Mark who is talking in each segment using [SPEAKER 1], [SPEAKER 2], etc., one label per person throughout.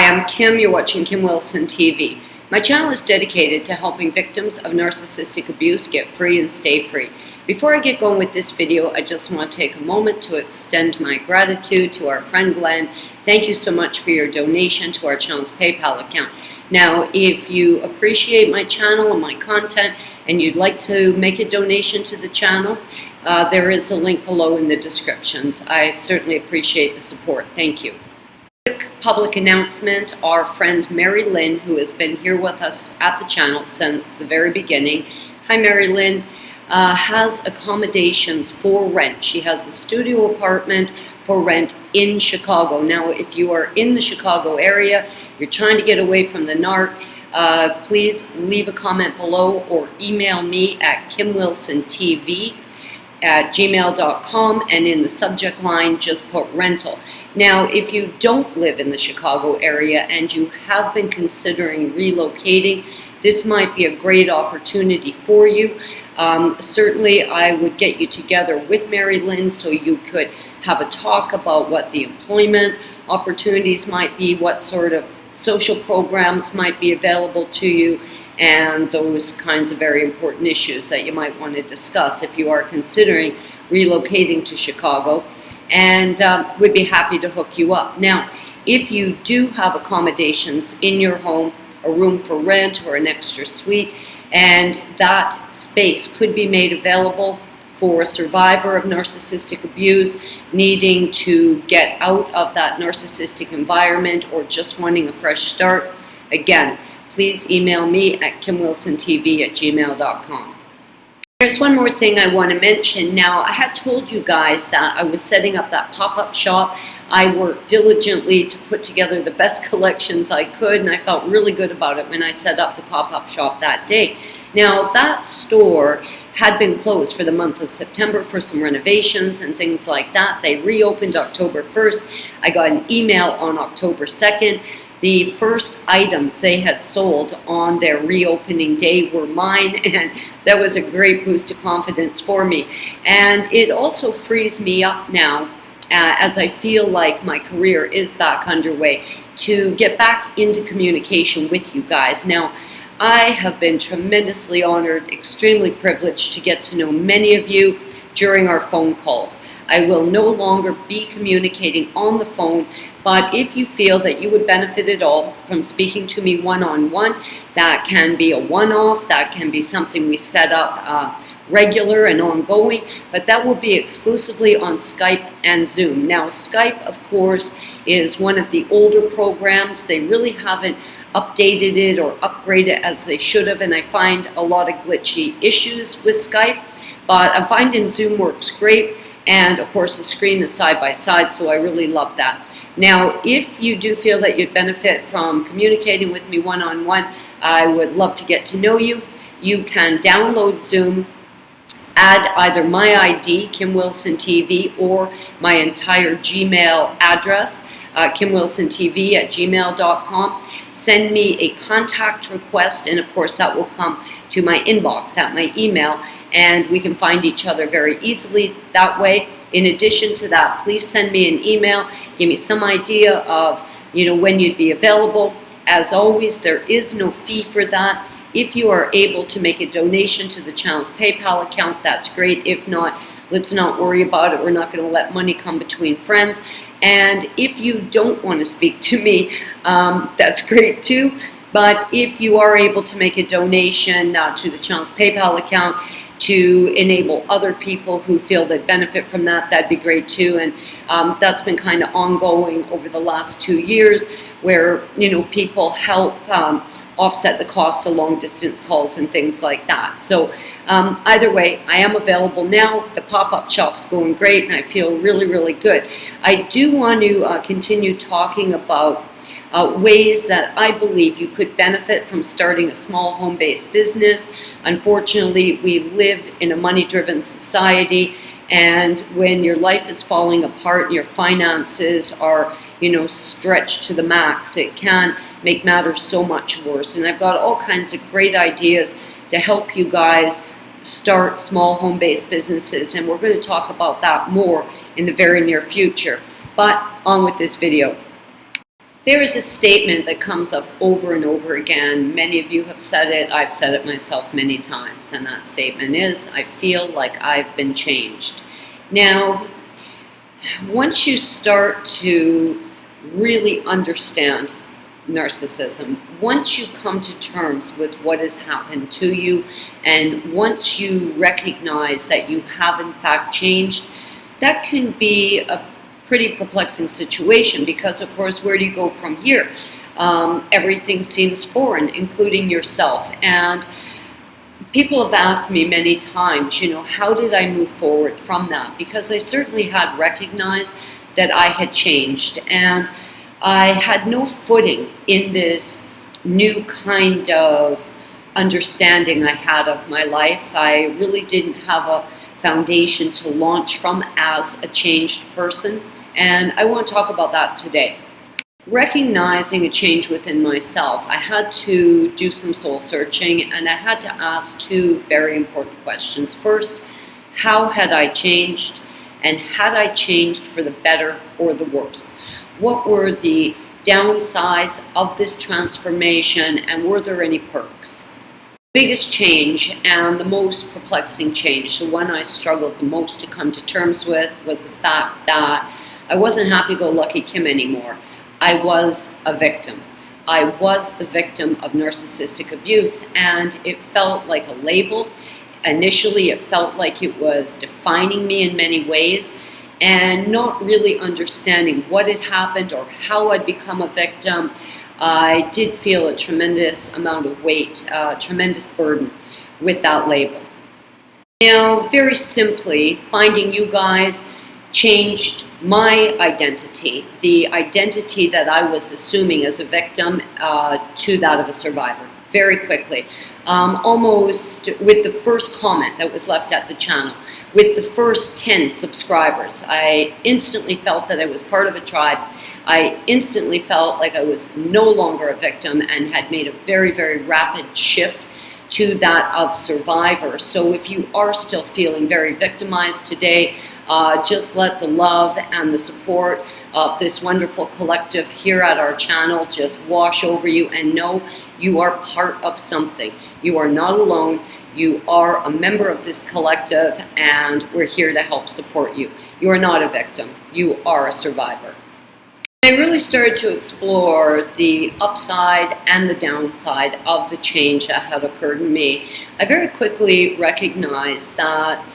[SPEAKER 1] I'm Kim, you're watching Kim Wilson TV. My channel is dedicated to helping victims of narcissistic abuse get free and stay free. Before I get going with this video, I just want to take a moment to extend my gratitude to our friend Glenn. Thank you so much for your donation to our channel's PayPal account. Now, if you appreciate my channel and my content and you'd like to make a donation to the channel, there is a link below in the descriptions. I certainly appreciate the support. Thank you. Quick public announcement, our friend Mary Lynn, who has been here with us at the channel since the very beginning. Hi Mary Lynn, has accommodations for rent. She has a studio apartment for rent in Chicago. Now, if you are in the Chicago area, you're trying to get away from the narc, please leave a comment below or email me at kimwilsontv@gmail.com, and in the subject line just put rental. Now, if you don't live in the Chicago area and you have been considering relocating, this might be a great opportunity for you. Certainly I would get you together with Mary Lynn so you could have a talk about what the employment opportunities might be, what sort of social programs might be available to you, and those kinds of very important issues that you might want to discuss if you are considering relocating to Chicago, and would be happy to hook you up. Now, if you do have accommodations in your home, a room for rent or an extra suite, and that space could be made available for a survivor of narcissistic abuse needing to get out of that narcissistic environment or just wanting a fresh start, again, please email me at kimwilsontv@gmail.com. There's one more thing I want to mention. Now, I had told you guys that I was setting up that pop-up shop. I worked diligently to put together the best collections I could, and I felt really good about it when I set up the pop-up shop that day. Now, that store had been closed for the month of September for some renovations and things like that. They reopened October 1st. I got an email on October 2nd. The first items they had sold on their reopening day were mine, and that was a great boost of confidence for me. And it also frees me up now, as I feel like my career is back underway, to get back into communication with you guys. Now, I have been tremendously honored, extremely privileged to get to know many of you during our phone calls. I will no longer be communicating on the phone, but if you feel that you would benefit at all from speaking to me one-on-one, that can be a one-off, that can be something we set up regular and ongoing, but that will be exclusively on Skype and Zoom. Now, Skype, of course, is one of the older programs. They really haven't updated it or upgraded it as they should have, and I find a lot of glitchy issues with Skype, but I'm finding Zoom works great, and of course the screen is side by side, so I really love that. Now, if you do feel that you'd benefit from communicating with me one-on-one, I would love to get to know you. You can download Zoom, add either my ID, Kim Wilson TV, or my entire Gmail address, kimwilsontv@gmail.com. Send me a contact request, and of course that will come to my inbox at my email, and we can find each other very easily that way. In addition to that, please send me an email, give me some idea of when you'd be available. As always, there is no fee for that. If you are able to make a donation to the channel's PayPal account, that's great. If not, let's not worry about it. We're not going to let money come between friends. And if you don't want to speak to me, that's great too. But if you are able to make a donation to the channel's PayPal account to enable other people who feel that benefit from that, that'd be great too. And that's been kind of ongoing over the last 2 years, where people help offset the cost of long distance calls and things like that. So either way, I am available now. The pop-up shop's going great, and I feel really, really good. I do want to continue talking about ways that I believe you could benefit from starting a small home-based business. Unfortunately, we live in a money-driven society, and when your life is falling apart and your finances are, stretched to the max, it can make matters so much worse. And I've got all kinds of great ideas to help you guys start small home-based businesses, and we're going to talk about that more in the very near future. But on with this video. There is a statement that comes up over and over again. Many of you have said it. I've said it myself many times. And that statement is, I feel like I've been changed. Now, once you start to really understand narcissism, once you come to terms with what has happened to you, and once you recognize that you have in fact changed, that can be a pretty perplexing situation, because of course, where do you go from here? Everything seems foreign, including yourself. And people have asked me many times, how did I move forward from that? Because I certainly had recognized that I had changed, and I had no footing in this new kind of understanding I had of my life. I really didn't have a foundation to launch from as a changed person, and I want to talk about that today. Recognizing a change within myself, I had to do some soul searching, and I had to ask two very important questions. First, how had I changed, and had I changed for the better or the worse? What were the downsides of this transformation, and were there any perks? The biggest change and the most perplexing change, the one I struggled the most to come to terms with, was the fact that I wasn't happy-go-lucky Kim anymore. I was a victim. I was the victim of narcissistic abuse, and it felt like a label. Initially, it felt like it was defining me in many ways, and not really understanding what had happened or how I'd become a victim. I did feel a tremendous amount of weight, a tremendous burden with that label. Now, very simply, finding you guys changed my identity, the identity that I was assuming as a victim, to that of a survivor, very quickly. Almost with the first comment that was left at the channel, with the first 10 subscribers, I instantly felt that I was part of a tribe. I instantly felt like I was no longer a victim and had made a very, very rapid shift to that of survivor. So if you are still feeling very victimized today, just let the love and the support of this wonderful collective here at our channel just wash over you, and know you are part of something. You are not alone. You are a member of this collective, and we're here to help support you. You are not a victim. You are a survivor. I really started to explore the upside and the downside of the change that had occurred in me. I very quickly recognized that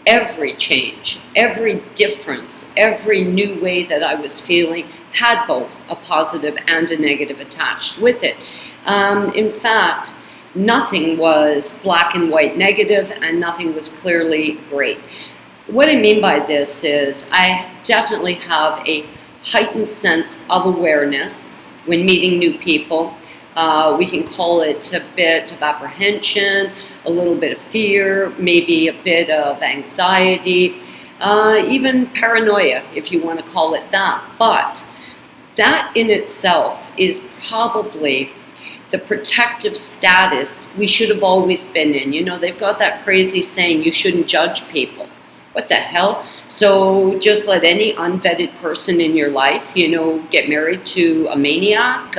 [SPEAKER 1] every change, every difference, every new way that I was feeling had both a positive and a negative attached with it. In fact, nothing was black and white negative, and nothing was clearly great. What I mean by this is I definitely have a heightened sense of awareness when meeting new people. We can call it a bit of apprehension, a little bit of fear, maybe a bit of anxiety, even paranoia, if you want to call it that. But that in itself is probably the protective status we should have always been in. They've got that crazy saying, you shouldn't judge people. What the hell? So just let any unvetted person in your life, get married to a maniac,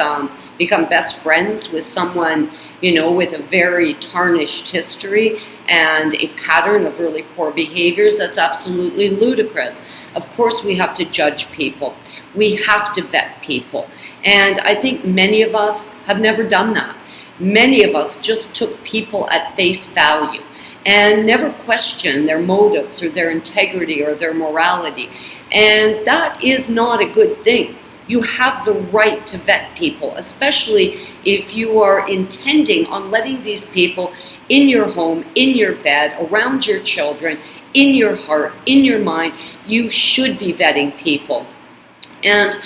[SPEAKER 1] become best friends with someone, with a very tarnished history and a pattern of really poor behaviors. That's absolutely ludicrous. Of course we have to judge people. We have to vet people. And I think many of us have never done that. Many of us just took people at face value and never questioned their motives or their integrity or their morality. And that is not a good thing. You have the right to vet people, especially if you are intending on letting these people in your home, in your bed, around your children, in your heart, in your mind. You should be vetting people. And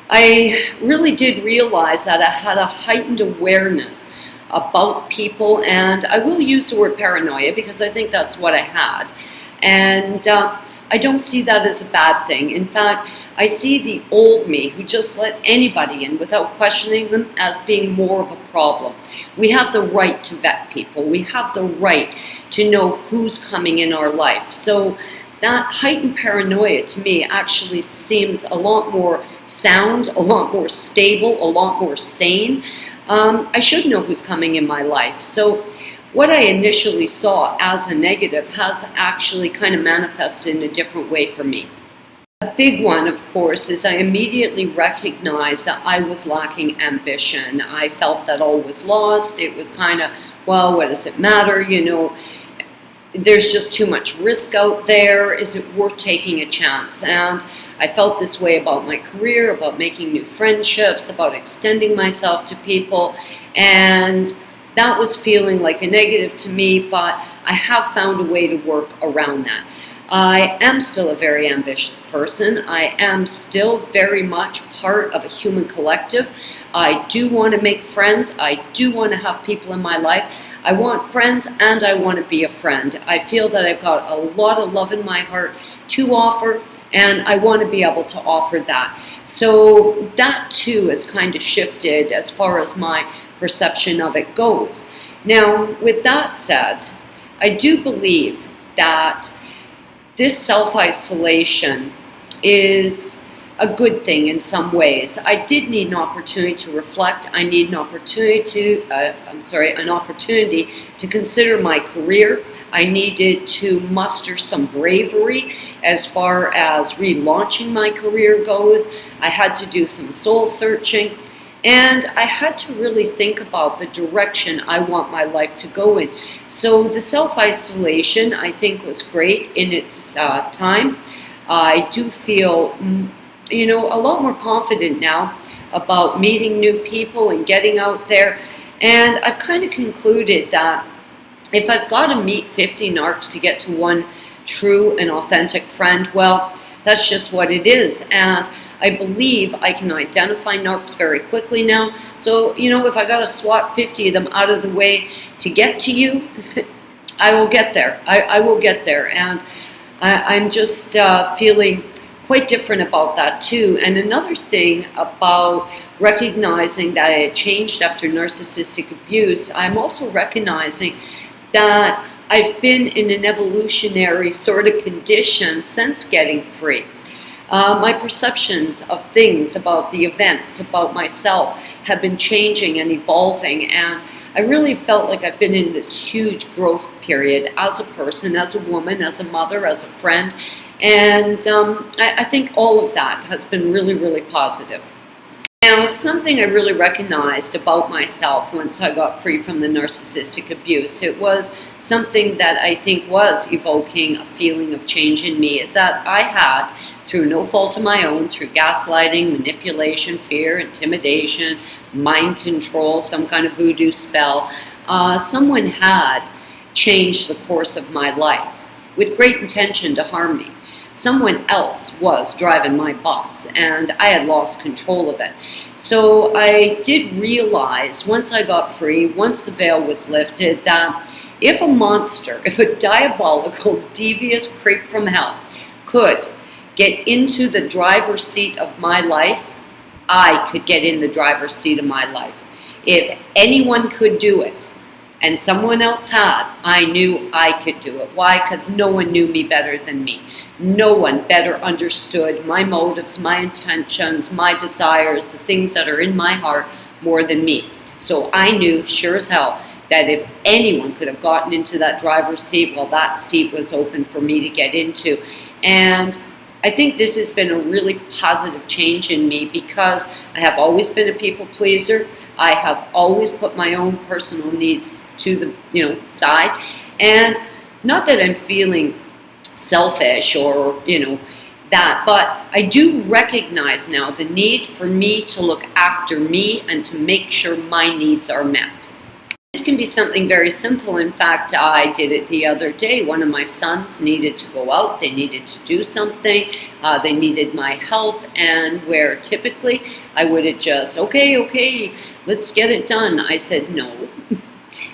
[SPEAKER 1] I really did realize that I had a heightened awareness about people, and I will use the word paranoia because I think that's what I had. And I don't see that as a bad thing. In fact, I see the old me who just let anybody in without questioning them as being more of a problem. We have the right to vet people. We have the right to know who's coming in our life. So that heightened paranoia to me actually seems a lot more sound, a lot more stable, a lot more sane. I should know who's coming in my life. So what I initially saw as a negative has actually kind of manifested in a different way for me. A big one, of course, is I immediately recognized that I was lacking ambition. I felt that all was lost. It was kind of, well, what does it matter? You know, there's just too much risk out there. Is it worth taking a chance? And I felt this way about my career, about making new friendships, about extending myself to people. And that was feeling like a negative to me, but I have found a way to work around that. I am still a very ambitious person. I am still very much part of a human collective. I do want to make friends. I do want to have people in my life. I want friends and I want to be a friend. I feel that I've got a lot of love in my heart to offer, and I want to be able to offer that. So that too has kind of shifted as far as my perception of it goes. Now, with that said, I do believe that this self-isolation is a good thing in some ways. I did need an opportunity to reflect. I need an opportunity to consider my career. I needed to muster some bravery as far as relaunching my career goes. I had to do some soul searching. And I had to really think about the direction I want my life to go in. So the self-isolation, I think, was great in its time. I do feel, a lot more confident now about meeting new people and getting out there. And I've kind of concluded that if I've got to meet 50 narcs to get to one true and authentic friend, well, that's just what it is. And I believe I can identify narcs very quickly now. So, if I got to swat 50 of them out of the way to get to you, I will get there. I will get there. And I'm just feeling quite different about that too. And another thing about recognizing that I had changed after narcissistic abuse, I'm also recognizing that I've been in an evolutionary sort of condition since getting free. My perceptions of things, about the events, about myself have been changing and evolving, and I really felt like I've been in this huge growth period as a person, as a woman, as a mother, as a friend, and I think all of that has been really, really positive. Now, something I really recognized about myself once I got free from the narcissistic abuse, it was something that I think was evoking a feeling of change in me, is that I had, through no fault of my own, through gaslighting, manipulation, fear, intimidation, mind control, some kind of voodoo spell, someone had changed the course of my life with great intention to harm me. Someone else was driving my bus, and I had lost control of it. So I did realize, once I got free, once the veil was lifted, that if a monster, if a diabolical, devious creep from hell could get into the driver's seat of my life, I could get in the driver's seat of my life. If anyone could do it, and someone else had, I knew I could do it. Why? Because no one knew me better than me. No one better understood my motives, my intentions, my desires, the things that are in my heart more than me. So I knew, sure as hell, that if anyone could have gotten into that driver's seat, well, that seat was open for me to get into. And I think this has been a really positive change in me, because I have always been a people pleaser. I have always put my own personal needs to the side, and not that I'm feeling selfish or that, but I do recognize now the need for me to look after me and to make sure my needs are met. This can be something very simple. In fact, I did it the other day. One of my sons needed to go out. They needed to do something. They needed my help. And where typically I would have just, okay, let's get it done. I said, no,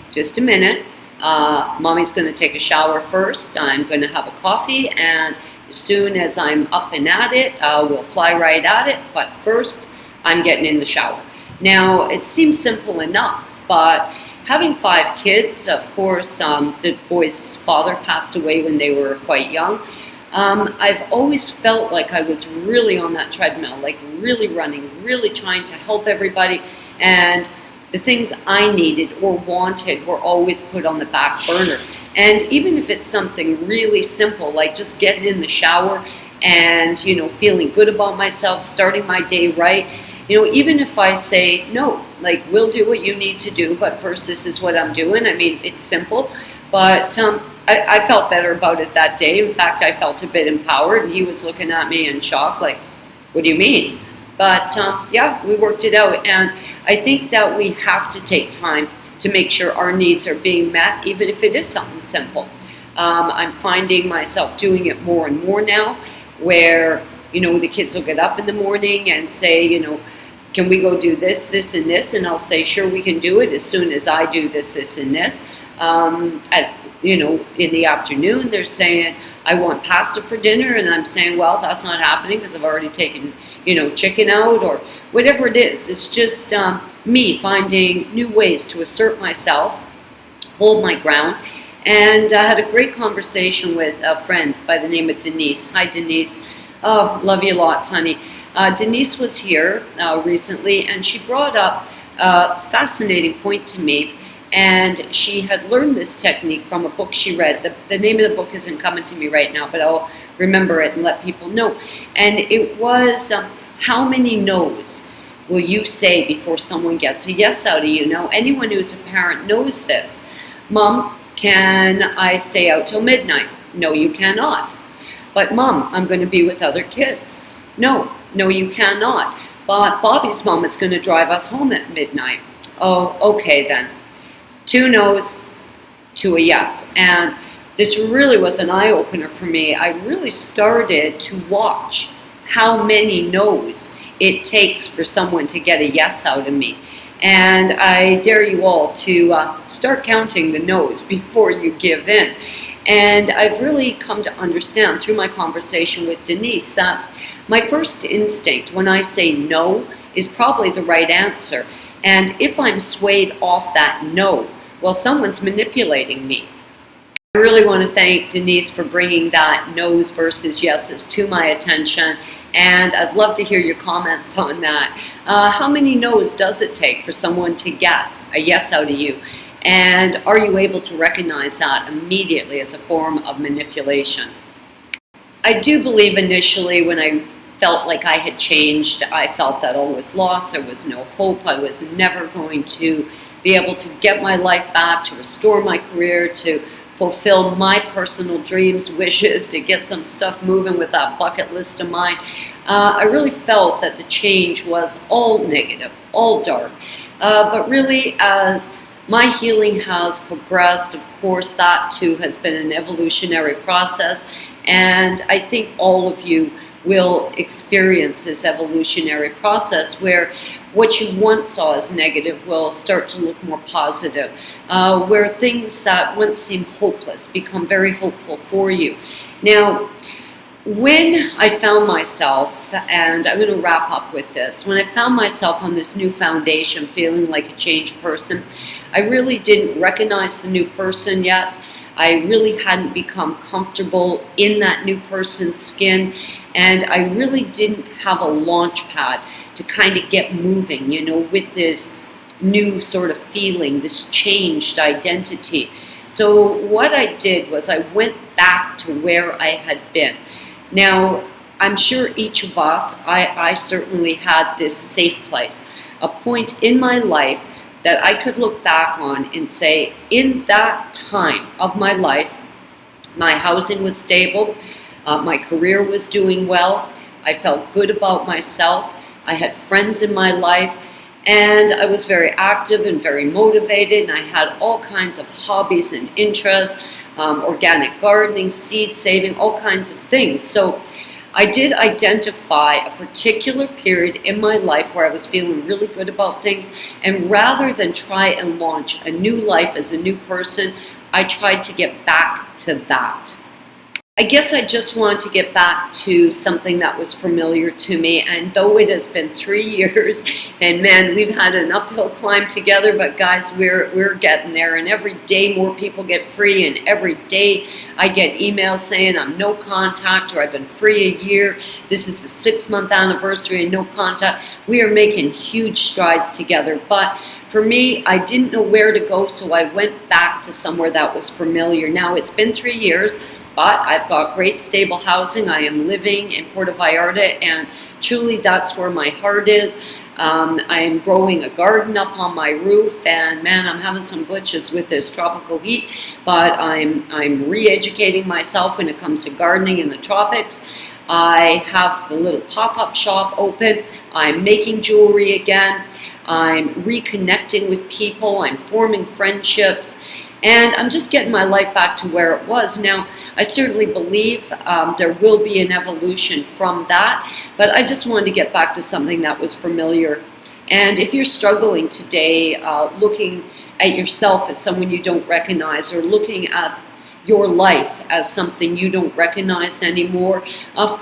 [SPEAKER 1] just a minute. Mommy's going to take a shower first. I'm going to have a coffee. And as soon as I'm up and at it, we'll fly right at it. But first, I'm getting in the shower. Now, it seems simple enough, but having 5 kids, of course, the boy's father passed away when they were quite young. I've always felt like I was really on that treadmill, like really running, really trying to help everybody, and the things I needed or wanted were always put on the back burner. And even if it's something really simple, like just getting in the shower and, feeling good about myself, starting my day right, even if I say, no, like, we'll do what you need to do, but first this is what I'm doing. I mean, it's simple, but I felt better about it that day. In fact, I felt a bit empowered, and he was looking at me in shock, like, what do you mean? But yeah, we worked it out, and I think that we have to take time to make sure our needs are being met, even if it is something simple. I'm finding myself doing it more and more now, where the kids will get up in the morning and say, can we go do this, this, and this? And I'll say, sure, we can do it as soon as I do this, this, and this. In the afternoon, they're saying, I want pasta for dinner, and I'm saying, well, that's not happening because I've already taken, chicken out, or whatever it is. It's just me finding new ways to assert myself, hold my ground. And I had a great conversation with a friend by the name of Denise. Hi, Denise. Oh, love you lots, honey. Denise was here recently, and she brought up a fascinating point to me. And she had learned this technique from a book she read. The name of the book isn't coming to me right now, but I'll remember it and let people know. And it was, how many no's will you say before someone gets a yes out of you? Now, anyone who's a parent knows this. Mom, can I stay out till midnight? No, you cannot. But Mom, I'm going to be with other kids. No, you cannot. But Bobby's mom is going to drive us home at midnight. Oh, okay then. 2 no's to a yes. And this really was an eye-opener for me. I really started to watch how many no's it takes for someone to get a yes out of me. And I dare you all to start counting the no's before you give in. And I've really come to understand through my conversation with Denise that my first instinct when I say no is probably the right answer. And if I'm swayed off that no, well, someone's manipulating me. I really want to thank Denise for bringing that no's versus yeses to my attention. And I'd love to hear your comments on that. How many no's does it take for someone to get a yes out of you? And are you able to recognize that immediately as a form of manipulation? I do believe initially when I felt like I had changed, I felt that all was lost, there was no hope, I was never going to be able to get my life back, to restore my career, to fulfill my personal dreams, wishes, to get some stuff moving with that bucket list of mine. I really felt that the change was all negative, all dark. But really, as my healing has progressed, of course, that too has been an evolutionary process. And I think all of you will experience this evolutionary process where what you once saw as negative will start to look more positive, where things that once seemed hopeless become very hopeful for you. Now, when I found myself, and I'm going to wrap up with this, when I found myself on this new foundation feeling like a changed person, I really didn't recognize the new person yet. I really hadn't become comfortable in that new person's skin, and I really didn't have a launch pad to kind of get moving, with this new sort of feeling, this changed identity. So what I did was I went back to where I had been. Now, I'm sure each of us, I certainly had this safe place, a point in my life that I could look back on and say, in that time of my life, my housing was stable, my career was doing well, I felt good about myself, I had friends in my life, and I was very active and very motivated, and I had all kinds of hobbies and interests, organic gardening, seed saving, all kinds of things. So I did identify a particular period in my life where I was feeling really good about things, and rather than try and launch a new life as a new person, I tried to get back to that. I guess I just want to get back to something that was familiar to me, and though it has been 3 years, and man, we've had an uphill climb together, but guys, we're getting there, and every day more people get free, and every day I get emails saying I'm no contact, or I've been free a year, this is the 6-month anniversary and no contact. We are making huge strides together, but for me, I didn't know where to go, so I went back to somewhere that was familiar. Now, it's been 3 years, but I've got great stable housing. I am living in Puerto Vallarta, and truly that's where my heart is. I am growing a garden up on my roof, and man, I'm having some glitches with this tropical heat, but I'm re-educating myself when it comes to gardening in the tropics. I have the little pop-up shop open. I'm making jewelry again. I'm reconnecting with people. I'm forming friendships. And I'm just getting my life back to where it was. Now, I certainly believe there will be an evolution from that, but I just wanted to get back to something that was familiar. And if you're struggling today, looking at yourself as someone you don't recognize, or looking at your life as something you don't recognize anymore,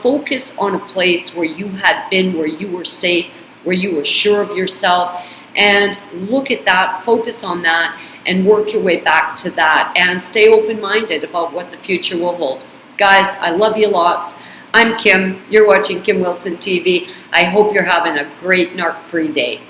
[SPEAKER 1] focus on a place where you had been, where you were safe, where you were sure of yourself, and look at that, focus on that, and work your way back to that, and stay open-minded about what the future will hold. Guys, I love you lots. I'm Kim. You're watching Kim Wilson TV. I hope you're having a great narc-free day.